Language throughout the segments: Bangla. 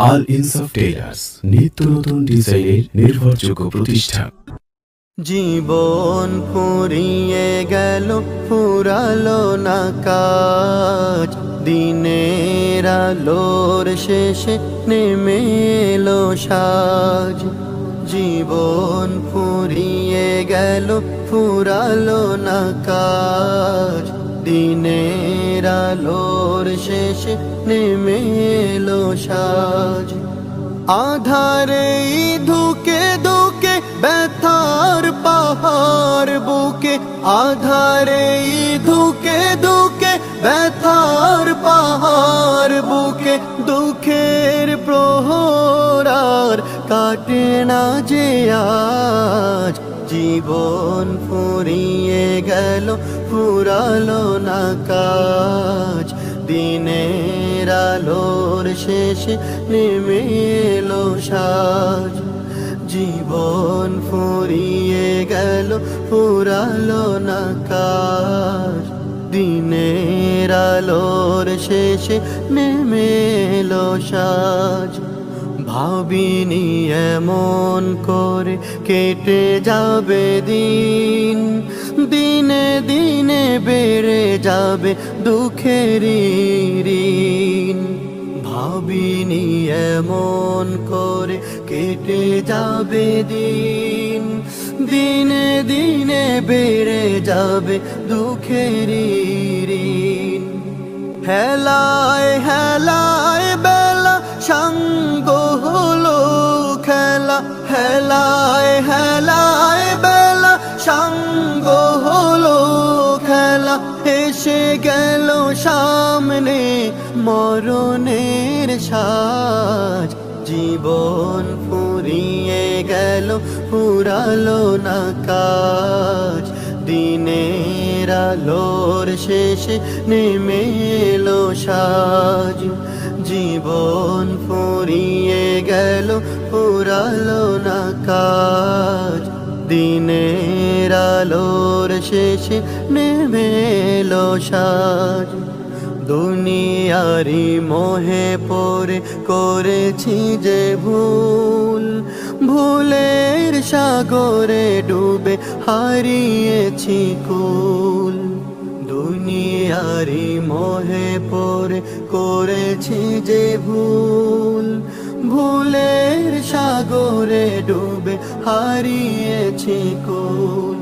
আল ইনসাফ টেইলার্স, নিত্য নতুন ডিজাইনের নির্ভরযোগ্য প্রতিষ্ঠান। জীবন ফুরিয়ে গেল, ফুরালো না কাজ, দিনের আলোর শেষে নেমে এলো সাজ। জীবন ফুরিয়ে গেল, ফুরালো না কাজ, দিনের আলোর শেষে নেমে এলো সাজ। আধারে ধুকে ধুকে ব্যথার পাহাড় বুকে, আধারে ধুকে ধুকে ব্যথার পাহাড় বুকে, দুঃখের প্রহরার কাটে না যে আজ। জীবন ফুরিয়ে গেল, ফুরালো না কাজ, দিনের আলোর শেষে নেমে এলো সাজ। জীবন ফুরিয়ে গেল, ফুরালো না কাজ, দিনের আলোর শেষে নেমে এলো সাজ। ভাবিনি এমন করে কেটে যাবে দিন, দিনে দিনে বেড়ে যাবে দুঃখের ঋণ। ভাবিনি এমন করে কেটে যাবে দিন, দিনে দিনে বেড়ে যাবে দুঃখের ঋণ। হেলায় হেলায় বেলা সঙ্গ হলো খেলা, হেলায় হেলায় বেলা সঙ্গ হলো খেলা। এসে গেল সামনে মরণের সাজ। জীবন ফুরিয়ে গেল, ফুরালো না কাজ, দিনের আলোর শেষে নেমে এলো সাজ। জীবন ফুরিয়ে গেল, ফুরালো না কাজ, দিনের আলোর শেষে নেমে এলো সাজ। দুনিয়ারি মোহে পড়ে করেছি যে ভুল, ভুলের সাগরে ডুবে হারিয়েছি কুল। দুনিয়ারি মোহে পড়ে করেছি যে ভুল, ভুলের সাগরে ডুবে হারিয়েছি কুল।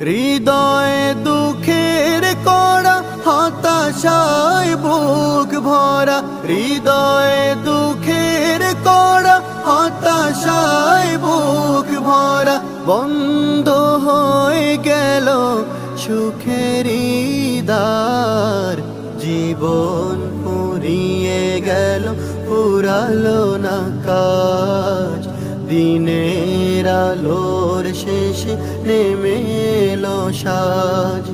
হৃদয়ে দুঃখের কড়া, হতাশায় বুক ভরা, হৃদয়ে দুঃখের কড়া, হতাশায় বুক ভরা। বন্ধ হয়ে গেল সুখের দ্বার। জীবন ফুরিয়ে গেল, ফুরালো না কাজ, দিনের আলোর শেষে নেমে এলো সাজ।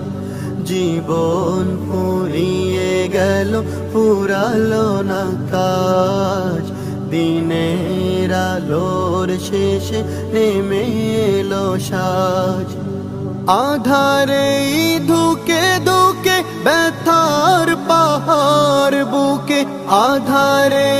জীবন ফুরিয়ে গেল, ফুরালো না কাজ, দিনের আলোর শেষে নেমে এলো সাজ। আধারে ধুকে ধুকে ব্যথার পাহাড় বুকে, আধারে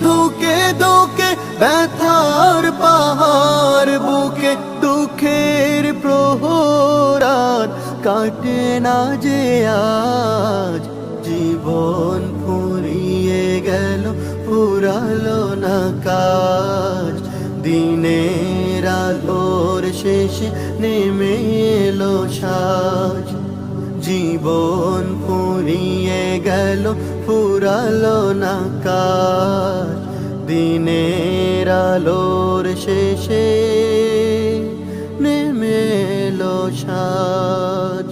ধুকে ধুকে ব্যথার পাহাড় বুকে, দুঃখের প্রহরার কাটে না যে আজ। জীবন ফুরিয়ে গেল, ফুরালো না কাজ, দিনের আলোর শেষে নেমে এলো সাজ। জীবন ফুরিয়ে গেল, ফুরালো না কাজ, দিনের আলোর শেষে নেমে এলো সাজ।